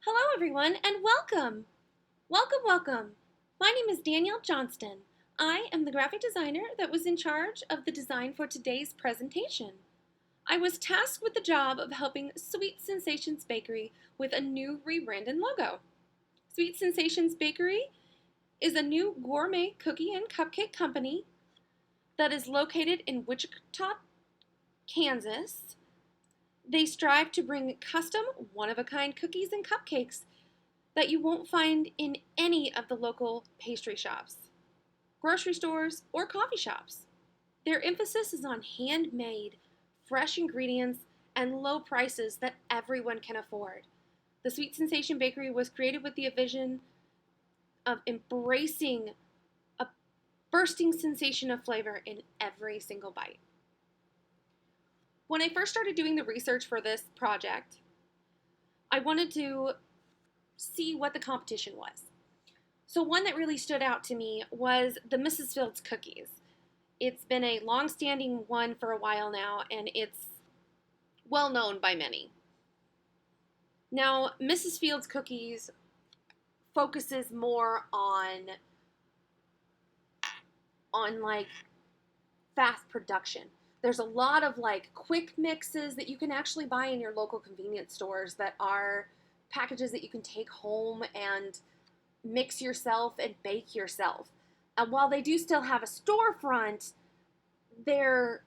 Hello, everyone, and welcome! Welcome! My name is DanielleJohnston. I am the graphic designer that was in charge of the design for today's presentation. I was tasked with the job of helping Sweet Sensations Bakery with a new rebranded logo. Sweet Sensations Bakery is a new gourmet cookie and cupcake company that is located in Wichita, Kansas. They strive to bring custom, one-of-a-kind cookies and cupcakes that you won't find in any of the local pastry shops, grocery stores, or coffee shops. Their emphasis is on handmade, fresh ingredients and low prices that everyone can afford. The Sweet Sensation Bakery was created with the vision of embracing a bursting sensation of flavor in every single bite. When I first started doing the research for this project, I wanted to see what the competition was. So one that really stood out to me was the Mrs. Fields cookies. It's been a long-standing one for a while now, and it's well known by many. Now, Mrs. Fields cookies focuses more on like fast production. There's a lot of like quick mixes that you can actually buy in your local convenience stores that are packages that you can take home and mix yourself and bake yourself. And while they do still have a storefront, they're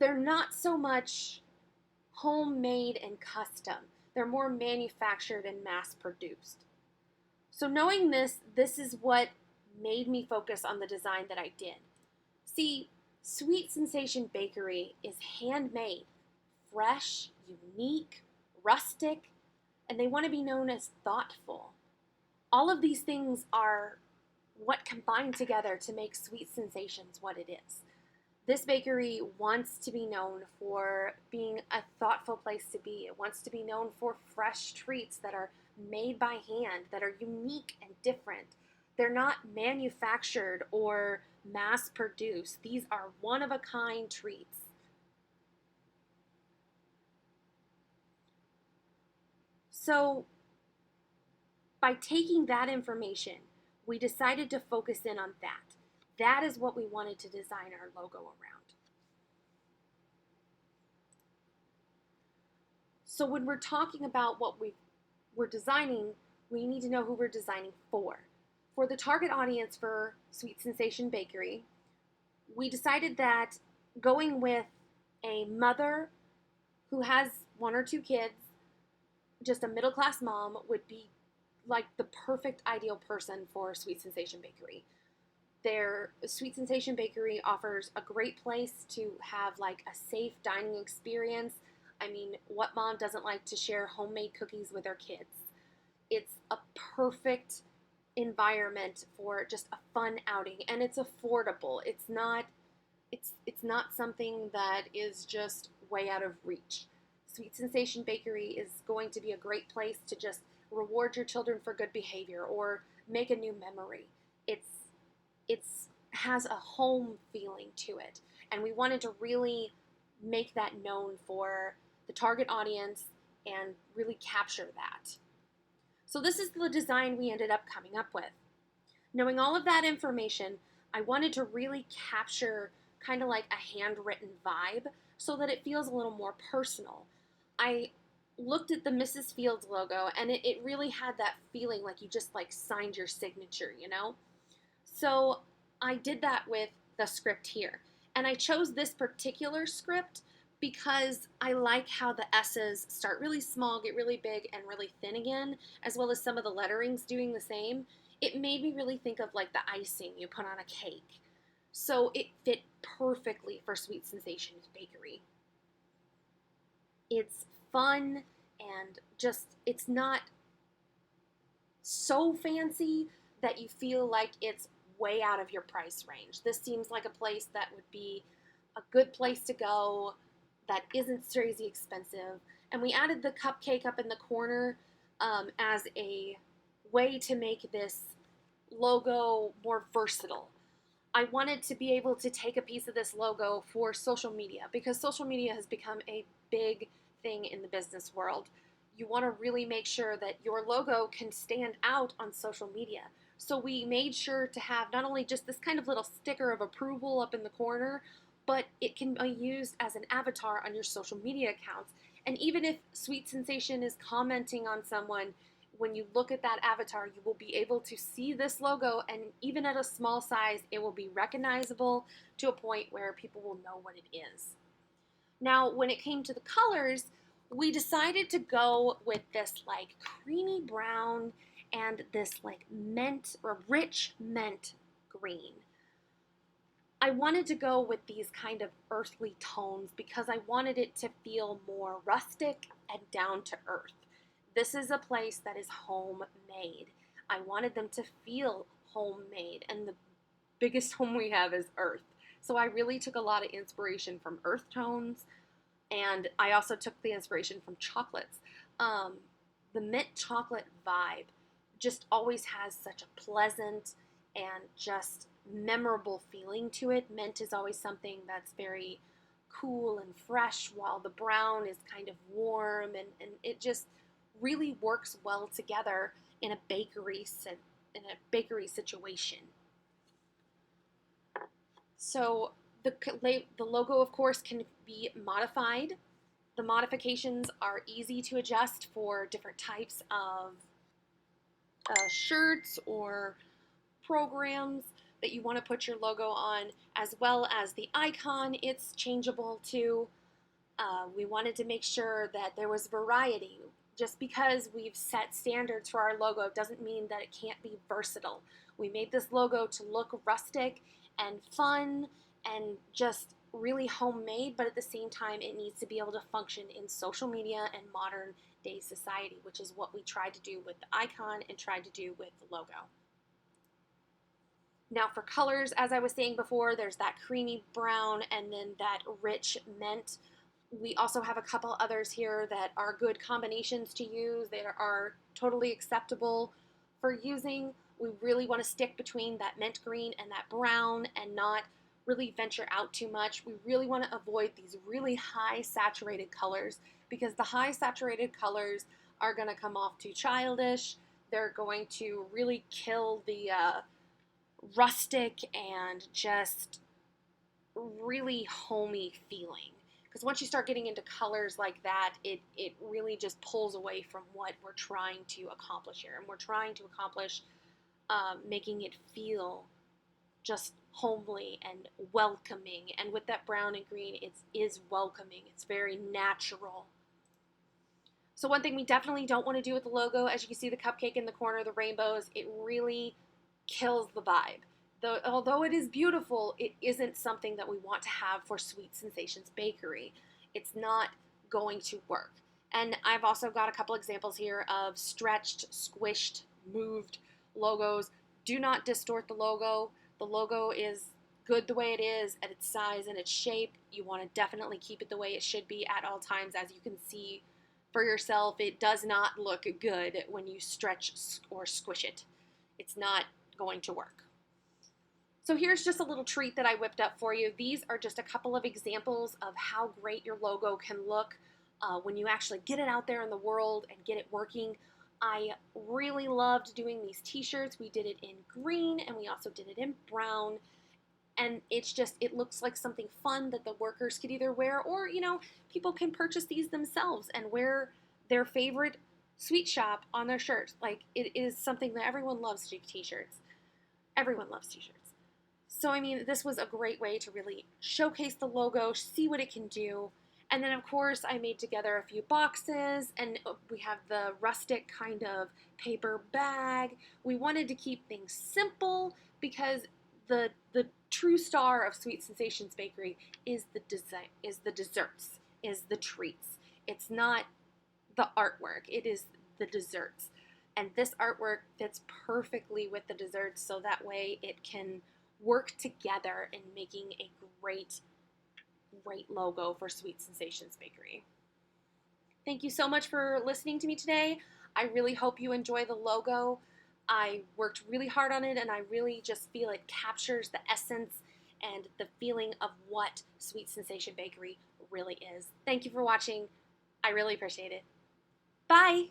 not so much homemade and custom. They're more manufactured and mass produced. So knowing this is what made me focus on the design that I did. See, Sweet Sensation Bakery is handmade, fresh, unique, rustic, and they want to be known as thoughtful. All of these things are what combine together to make Sweet Sensations what it is. This bakery wants to be known for being a thoughtful place to be. It wants to be known for fresh treats that are made by hand, that are unique and different. They're not manufactured or mass produced. These are one-of-a-kind treats. So by taking that information, we decided to focus in on that. That is what we wanted to design our logo around. So when we're talking about what we're designing, we need to know who we're designing for. For the target audience for Sweet Sensation Bakery, we decided that going with a mother who has one or two kids, just a middle-class mom, would be like the perfect ideal person for Sweet Sensation Bakery. Their Sweet Sensation Bakery offers a great place to have like a safe dining experience. I mean, what mom doesn't like to share homemade cookies with their kids? It's a perfect environment for just a fun outing, and it's affordable. It's not something that is just way out of reach. Sweet Sensation Bakery is going to be a great place to just reward your children for good behavior or make a new memory. It's has a home feeling to it, and we wanted to really make that known for the target audience and really capture that. So this is the design we ended up coming up with. Knowing all of that information, I wanted to really capture kind of like a handwritten vibe so that it feels a little more personal. I looked at the Mrs. Fields logo, and it really had that feeling like you just like signed your signature, you know? So I did that with the script here. And I chose this particular script because I like how the S's start really small, get really big, and really thin again, as well as some of the letterings doing the same. It made me really think of like the icing you put on a cake. So it fit perfectly for Sweet Sensations Bakery. It's fun and just, it's not so fancy that you feel like it's way out of your price range. This seems like a place that would be a good place to go that isn't crazy expensive. And we added the cupcake up in the corner as a way to make this logo more versatile. I wanted to be able to take a piece of this logo for social media because social media has become a big thing in the business world. you want to really make sure that your logo can stand out on social media. So we made sure to have not only just this kind of little sticker of approval up in the corner, but it can be used as an avatar on your social media accounts. And even if Sweet Sensation is commenting on someone, when you look at that avatar, you will be able to see this logo, and even at a small size, it will be recognizable to a point where people will know what it is. Now, when it came to the colors, we decided to go with this like creamy brown and this like mint or rich mint green. I wanted to go with these kind of earthly tones because I wanted it to feel more rustic and down to earth. This is a place that is homemade. I wanted them to feel homemade, and the biggest home we have is earth. So I really took a lot of inspiration from earth tones, and I also took the inspiration from chocolates. The mint chocolate vibe just always has such a pleasant and just memorable feeling to it. Mint is always something that's very cool and fresh, while the brown is kind of warm, and it just really works well together in a bakery situation. So the logo, of course, can be modified. The modifications are easy to adjust for different types of shirts or programs that you want to put your logo on, as well as the icon. It's changeable too. We wanted to make sure that there was variety. Just because we've set standards for our logo doesn't mean that it can't be versatile. We made this logo to look rustic and fun and just really homemade, but at the same time it needs to be able to function in social media and modern day society, which is what we tried to do with the icon and tried to do with the logo. Now for colors, as I was saying before, there's that creamy brown and then that rich mint. We also have a couple others here that are good combinations to use. They are totally acceptable for using. We really want to stick between that mint green and that brown and not really venture out too much. We really want to avoid these really high saturated colors, because the high saturated colors are going to come off too childish. They're going to really kill the rustic and just really homey feeling. Because once you start getting into colors like that, it really just pulls away from what we're trying to accomplish here. And we're trying to accomplish making it feel just homely and welcoming. And with that brown and green, it is welcoming. It's very natural. So one thing we definitely don't want to do with the logo, as you can see the cupcake in the corner, the rainbows, it really kills the vibe. Although it is beautiful, it isn't something that we want to have for Sweet Sensations Bakery. It's not going to work. And I've also got a couple examples here of stretched, squished, moved logos. Do not distort the logo. The logo is good the way it is at its size and its shape. You want to definitely keep it the way it should be at all times. As you can see for yourself, it does not look good when you stretch or squish it. It's not going to work. So here's just a little treat that I whipped up for you. These are just a couple of examples of how great your logo can look when you actually get it out there in the world and get it working. I really loved doing these t-shirts. We did it in green and we also did it in brown. And it looks like something fun that the workers could either wear, or, people can purchase these themselves and wear their favorite sweet shop on their shirt. Like, it is something that everyone loves to do t-shirts. Everyone loves t-shirts. So, this was a great way to really showcase the logo, see what it can do. And then, of course, I made together a few boxes, and we have the rustic kind of paper bag. We wanted to keep things simple because the true star of Sweet Sensations Bakery is the desserts, is the treats. It's not the artwork, it is the desserts. And this artwork fits perfectly with the desserts, so that way it can work together in making a great logo for Sweet Sensations Bakery. Thank you so much for listening to me today. I really hope you enjoy the logo. I worked really hard on it, and I really just feel it captures the essence and the feeling of what Sweet Sensation Bakery really is. Thank you for watching. I really appreciate it. Bye!